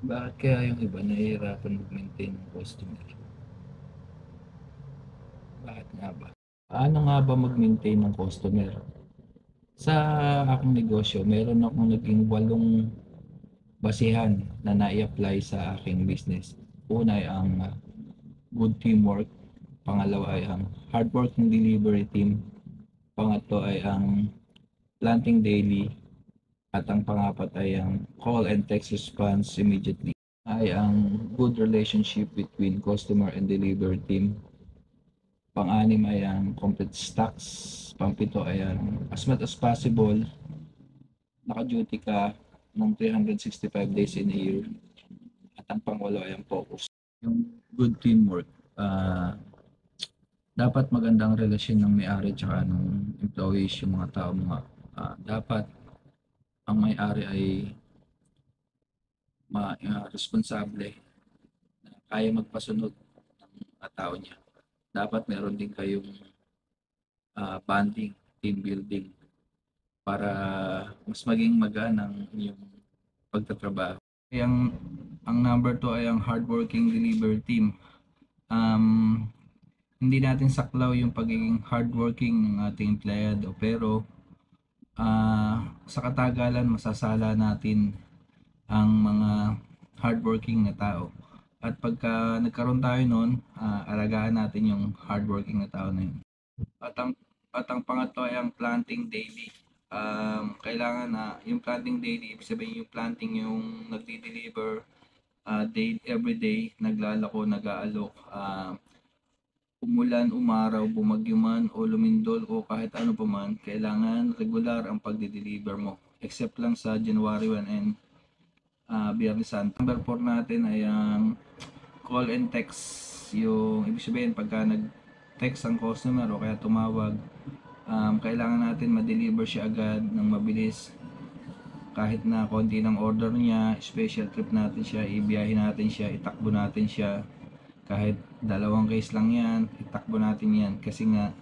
Bakit kaya yung iba nahihirapan mag-maintain ng customer? Bakit nga ba? Paano nga ba mag-maintain ng customer? Sa akong negosyo, meron akong naging 8 basihan na nai-apply sa aking business. Una ay ang good teamwork, pangalawa ay ang hardworking delivery team, pangatlo ay ang planting daily, at ang pangapat ay ang call and text response immediately. Ay ang good relationship between customer and delivery team. Pang-anim ay ang complete stocks. Pang-pito ay ang as much as possible, naka-duty ka ng 365 days in a year. At ang pang-walo ay ang focus. Yung good teamwork. Dapat magandang relasyon ng may-ari tsaka ng employees, yung mga tao mga dapat ang may-ari ay responsable na kaya magpasunod ng mga tao niya. Dapat meron din kayong bonding, team building para mas maging magaan ang inyong pagtatrabaho. Ang number 2 ay ang hardworking delivery team. Um, Hindi natin saklaw yung pagiging hardworking ng ating empleyado, pero sa katagalan masasala natin ang mga hardworking na tao. At pagka nagkaroon tayo noon, alagaan natin yung hardworking na tao na yun. At ang, at ang pangatlo ay ang planting daily. Kailangan na yung planting daily, ibig sabihin yung planting yung nagdi-deliver day, every day, naglalako, nag-aalok, umulan, umaraw, bumagyo man o lumindol o kahit ano pa man, kailangan regular ang pagdi-deliver mo. Except lang sa January 1 and Biyernes Santo. Number 4 natin ay ang call and text. Yung ibig sabihin pagka nag-text ang customer o kaya tumawag, kailangan natin ma-deliver siya agad ng mabilis. Kahit na konti ng order niya, special trip natin siya, ibiyahin natin siya, itakbo natin siya. Kahit 2 case lang yan, itakbo natin yan. Kasi nga,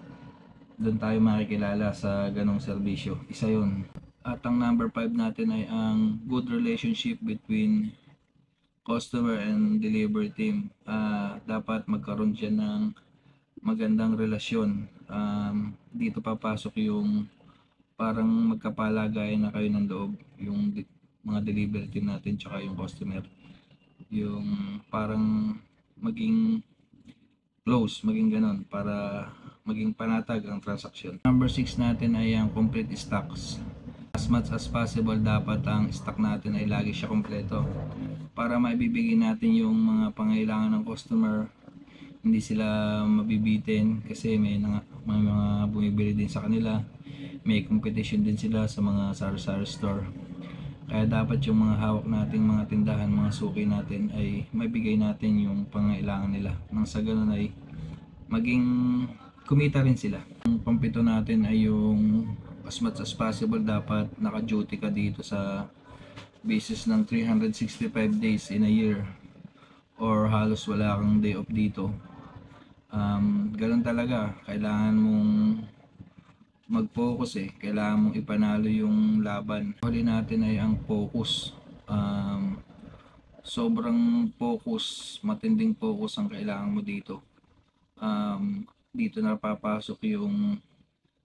doon tayo makikilala sa ganong serbisyo. Isa yun. At ang number 5 natin ay ang good relationship between customer and delivery team. Dapat magkaroon siya ng magandang relasyon. Dito papasok yung parang magkapalagayan na kayo ng loob, yung mga delivery team natin tsaka yung customer. Yung parang maging close, maging ganon para maging panatag ang transaksyon. Number 6 natin ay ang complete stocks. As much as possible, dapat ang stock natin ay lagi siya kompleto para maibibigay natin yung mga pangailangan ng customer. Hindi sila mabibitin kasi may mga bumibili din sa kanila. May competition din sila sa mga sari-sari store. Kaya dapat yung mga hawak nating mga tindahan, mga suki natin ay maibigay natin yung pangailangan nila. Nang sa ganun ay maging kumita rin sila. Ang pampito natin ay yung as much as possible dapat naka-duty ka dito sa basis ng 365 days in a year or halos wala kang day off dito. Ganun talaga, kailangan mong mag-focus kailangan mong ipanalo yung laban. Huli natin ay ang focus. Sobrang focus, matinding focus ang kailangan mo dito. Dito na papasok yung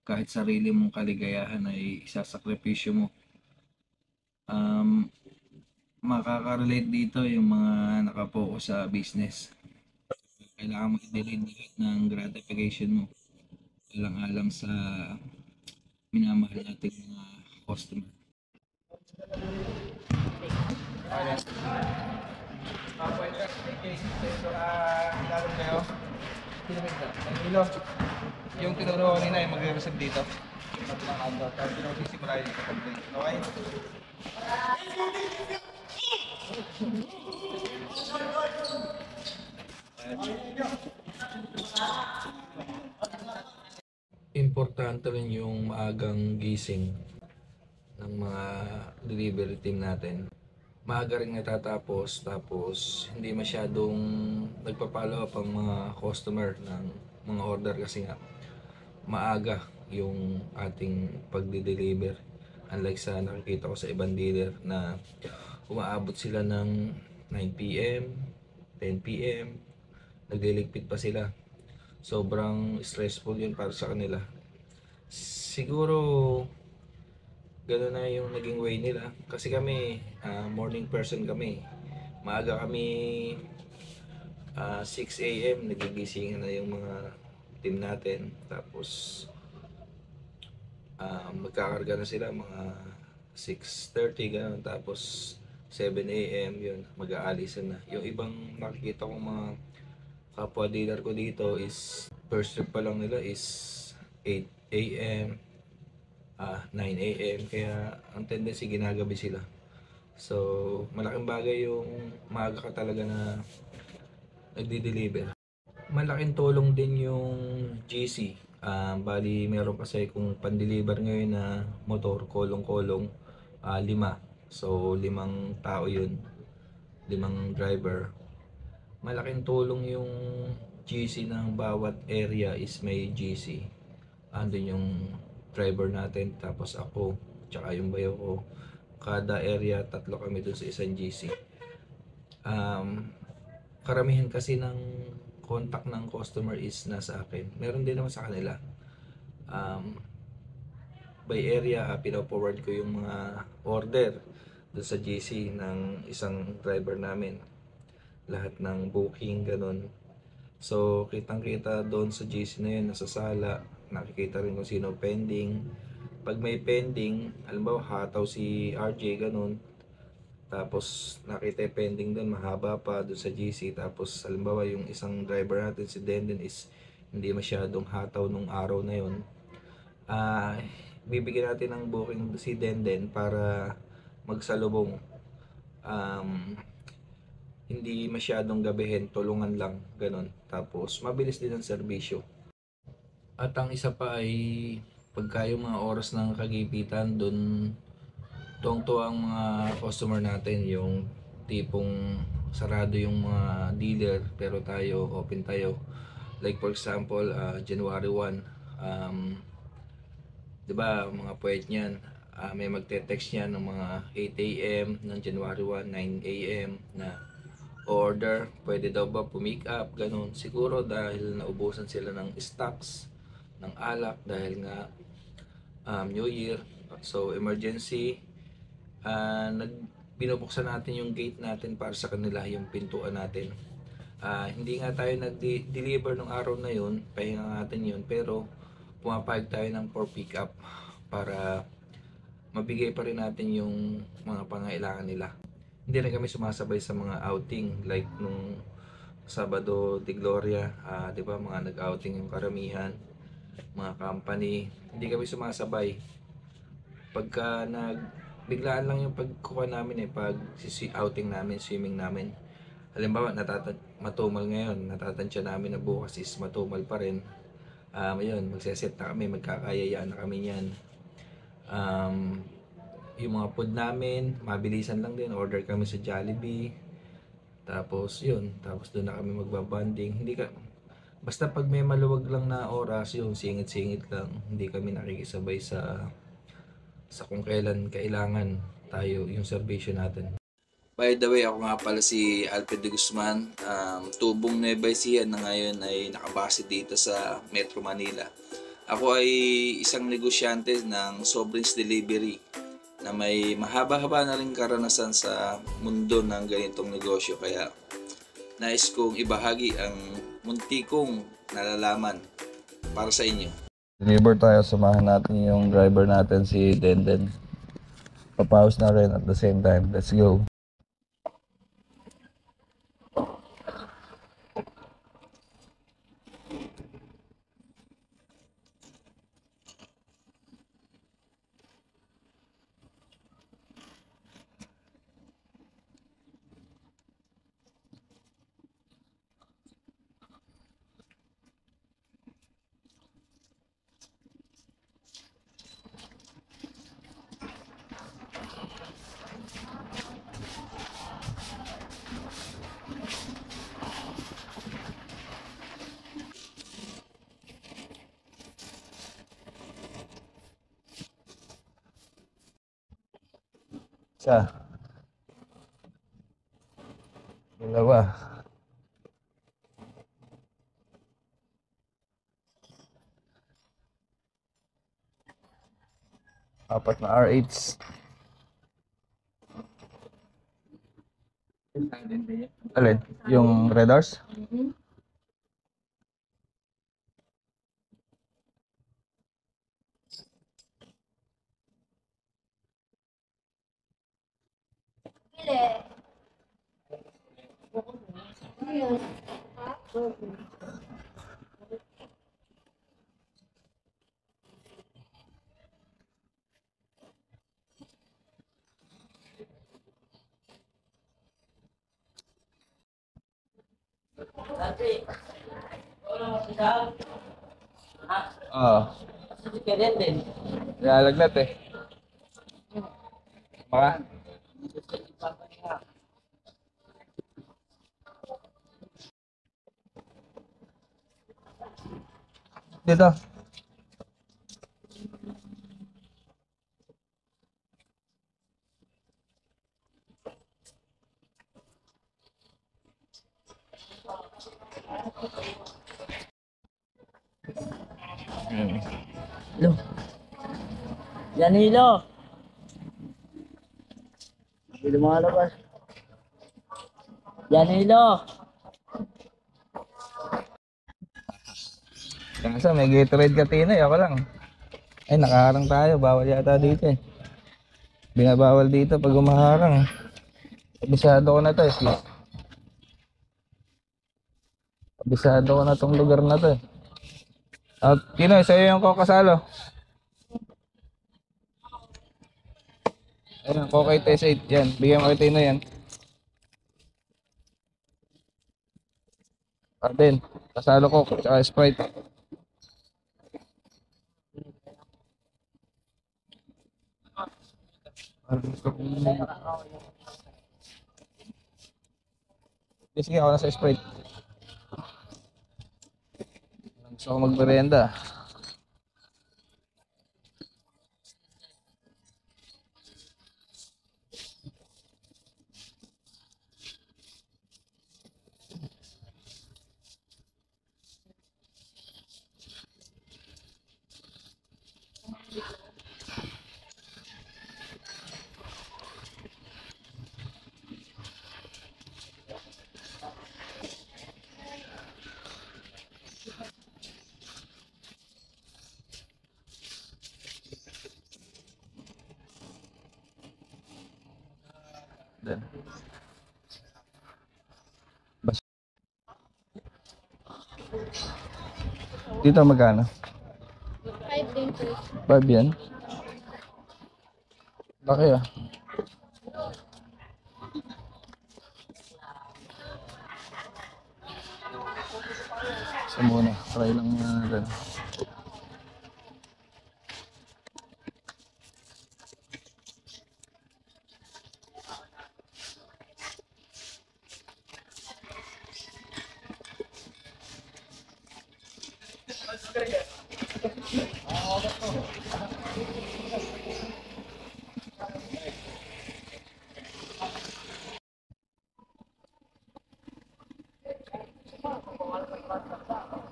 kahit sarili mong kaligayahan ay isasakripisyo mo. Makaka-relate dito yung mga nakapokus sa business. Kailangan mo i-delete lahat ng gratification mo alang-alang sa minamahal nating mga customer. Yung tinuro ko nila ay magre-receive dito. Sisimulahin yung complaint. Okay? Importante rin yung maagang gising ng mga delivery team natin. Maaga rin natatapos, tapos hindi masyadong nagpa-follow up ang mga customer ng mga order kasi nga maaga yung ating pagde-deliver. Unlike sa nakikita ko sa ibang dealer na umaabot sila ng 9 PM, 10 PM, nagliligpit pa sila. Sobrang stressful yun para sa kanila. Siguro gano'n na yung naging way nila. Kasi kami, morning person kami. Maaga kami, 6 AM, nagigising na yung mga team natin. Tapos, magkakarga na sila mga 6:30 gano'n. Tapos, 7 AM, yun, mag-aalisan na. Yung ibang nakikita kong mga kapwa dealer ko dito is, first trip pa lang nila is 8 AM, 9 AM, kaya ang tendency ginagabi sila. So, malaking bagay yung maaga ka talaga na nagdi-deliver. Malaking tulong din yung GC. Bali, meron kasi kung pan-deliver ngayon na motor, kolong-kolong, 5. So, 5 tao yun, 5 driver. Malaking tulong yung GC ng bawat area is may GC. Andun yung driver natin, tapos ako, tsaka yung bayo ko. Kada area, 3 kami dun sa isang GC. Karamihan kasi ng contact ng customer is nasa akin. Meron din naman sa kanila. By area, pino-forward ko yung mga order doon sa GC ng isang driver namin. Lahat ng booking, ganun. So, kitang-kita doon sa GC na yun, nasa sala. Nakikita rin kung sino pending. Pag may pending, halimbawa hataw si RJ, ganun. Tapos nakita yung pending doon, mahaba pa doon sa GC. Tapos halimbawa yung isang driver natin, si Denden, is hindi masyadong hataw nung araw na yun. Bibigyan natin ng booking si Denden para magsalubong. Hindi masyadong gabihin, tulungan lang, ganun. Tapos mabilis din ang serbisyo. At ang isa pa ay pagka yung mga oras ng kagipitan, doon tuwang-tuwa ang mga customer natin, yung tipong sarado yung mga dealer pero tayo open tayo. Like for example, January 1, 'di ba mga puwet niyan, may magte-text niyan ng mga 8 AM ng January 1, 9 AM na order, pwede daw ba pumick up, ganun. Siguro dahil naubusan sila ng stocks ng alak dahil nga New Year. So emergency, binubuksan natin yung gate natin para sa kanila, yung pintuan natin. Hindi nga tayo nag-deliver nung araw na yun, pahinga natin yun, pero pumapayag tayo ng for pick up para mabigay pa rin natin yung mga pangailangan nila. Hindi rin kami sumasabay sa mga outing like nung Sabado de Gloria, 'di ba, mga nag-outing yung karamihan, mga company, hindi kami sumasabay. Pagka biglaan lang yung pagkuha namin, pag outing namin, swimming namin. Halimbawa, matumal ngayon, natatantya namin na bukas is matumal pa rin. Ayun, magseset na kami, magkakayayaan na kami niyan. Yung mga food namin, mabilisan lang din, order kami sa Jollibee. Tapos yun, tapos doon na kami magbabanding. Hindi ka, basta pag may maluwag lang na oras, yun, singit-singit lang. Hindi kami nakikisabay sa kung kailan kailangan tayo yung serbisyo natin. By the way, ako nga pala si Alfred de Guzman, tubong Nueva Ecija na ngayon ay nakabase dito sa Metro Manila. Ako ay isang negosyante ng soft drinks delivery na may mahaba-haba na rin karanasan sa mundo ng ganitong negosyo, kaya nais kong ibahagi ang munti kong nalalaman para sa inyo. Deliver tayo, samahan natin yung driver natin si Denden. Papaus na rin at the same time. Let's go. Sa Dalawa. Apat na R8s. Alin? Yung Red Horse? Oo. Nalalagnat eh. Baka? Dito. Lo. Danilo. Hindi lumalabas. Danilo. Kaso may Gatorade Katina eh. Ako lang. Ay, nakaharang tayo. Bawal yata dito eh. Binabawal dito pag umaharang. Kabisado ko na to eh. Kabisado ko na tong lugar na to eh. At Kino, sa'yo yung kokasalo. Ayun, Kokay Test 8. Yan, bigyan mo kay Tino yan. Din, kasalo ko, tsaka Sprite. Sige, ako na sa Sprite. Gusto ko magmerienda. Then. Dito magkano? 5 din po. 5 yan? Laki ah. Isa muna, try lang muna natin.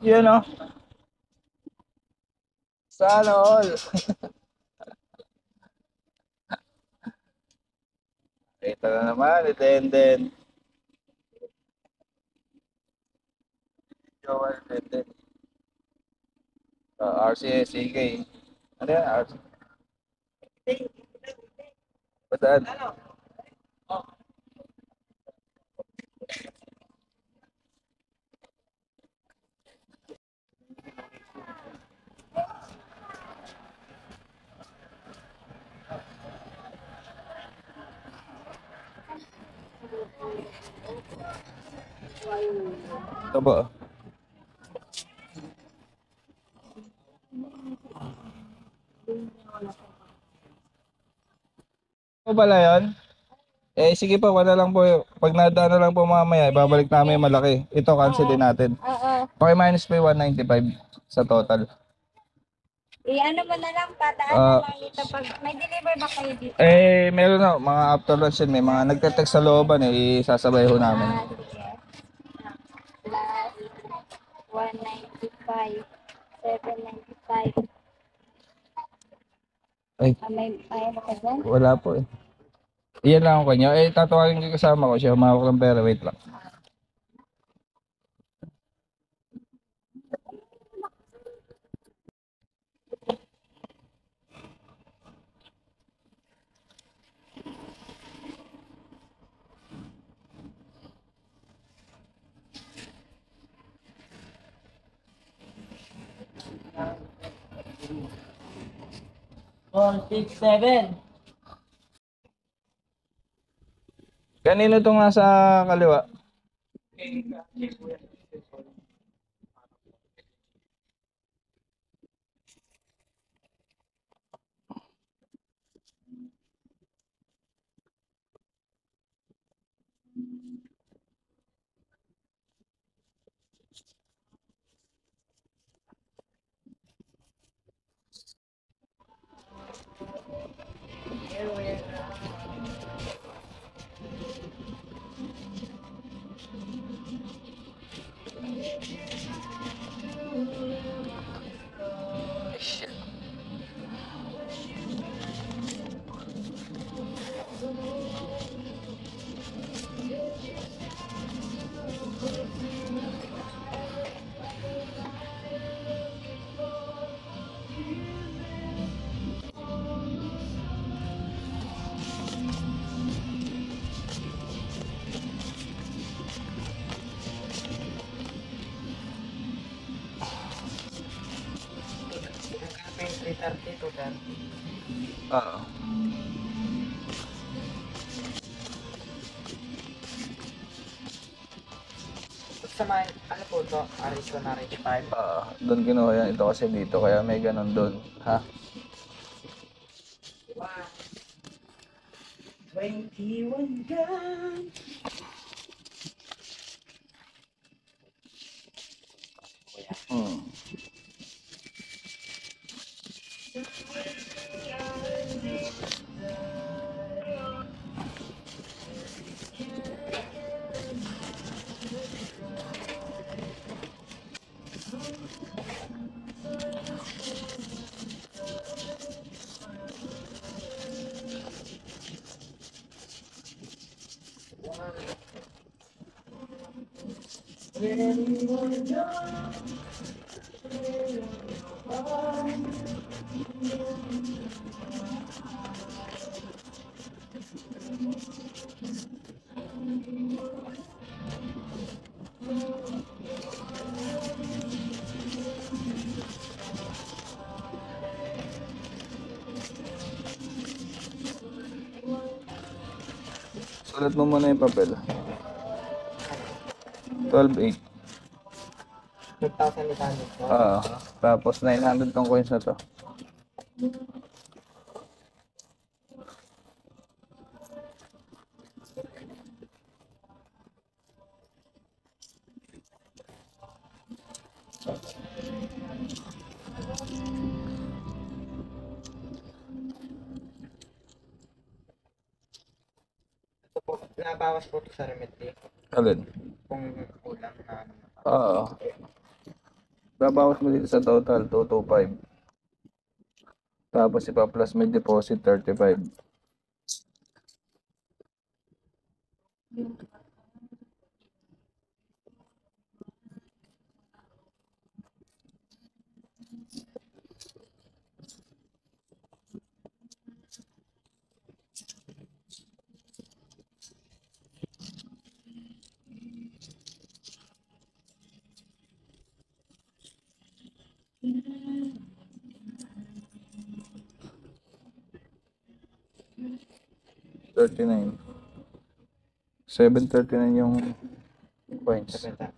Yan o. Sana all. Ito na naman, attendant. Joel, attendant. RCS, CK. Ano yan? Bataan? Ito ba? Ito pala yun? Sige po, wala lang po. Pag nadaan na lang po mamaya, ibabalik namin yung malaki. Ito, cancel din natin. Oo. Paki-minus pa yung 195 sa total. Ano mo na lang, pataan Ah. na lang dito pag may deliver ba kayo dito? Meron na, mga after lunch yun, may mga nagte-text sa looban isasabay ho namin. Sige. Plus 195, 795. Ay, May ano ka dyan? wala po eh. Iyan lang ako kanya. Tatawagin ko yung kasama ko, siya umawak ng pera, wait lang. Kanino itong nasa kaliwa? Oo. Ano po to? Arizona Ridge 5. Doon kinuha yan. Ito kasi dito, kaya may ganun doon. Ha? 21 gun. Hmm. Sulat mo muna yung papel. 12.8. 12,800 po. Tapos 900 tong coins na to. Ito po, nabawas po ito sa remedy. Alin? Kung kulang na ano. Oo. Babawas mo dito sa total, 225. Tapos ipa-plus may deposit, 35. $39. 739 yung coins. Benta.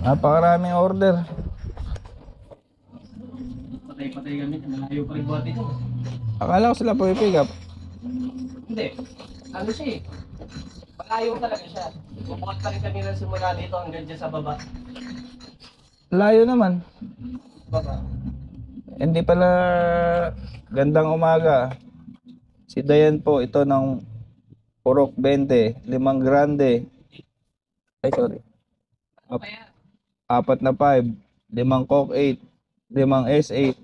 Napakaraming order. Patay-patay kami, malayo pa rin buhat ito. Akala ko sila po i-pick up. Hindi, ano siya eh. Malayo talaga siya. Bukod pa rin kami ng simula dito hanggang dyan sa baba. Layo naman. Baba. Hindi pala gandang umaga. Si Dayan po, ito ng Purok 20, 5 grande. Ay, sorry. Kaya, 4 na 5, 5 Coke 8, 5 S8,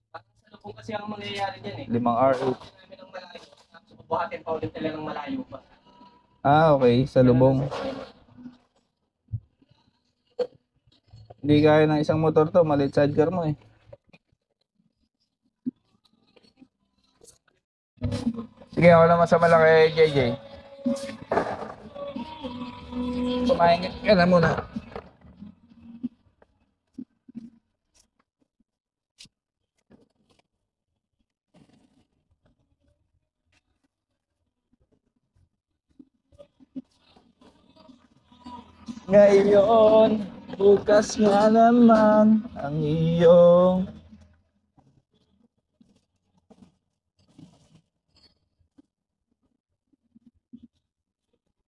sa lubong kasi ang mangyayari dyan eh. 5 R8. Namin ng malayo. Tapos bubuhatin pa ulit nila ng malayo pa. Ah, okay. Sa lubong. Hindi kaya ng isang motor to. Maliit sidecar mo eh. Sige, ako naman sa malaki, JJ. Kumain ka na muna. Ngayon, bukas nga naman ang iyong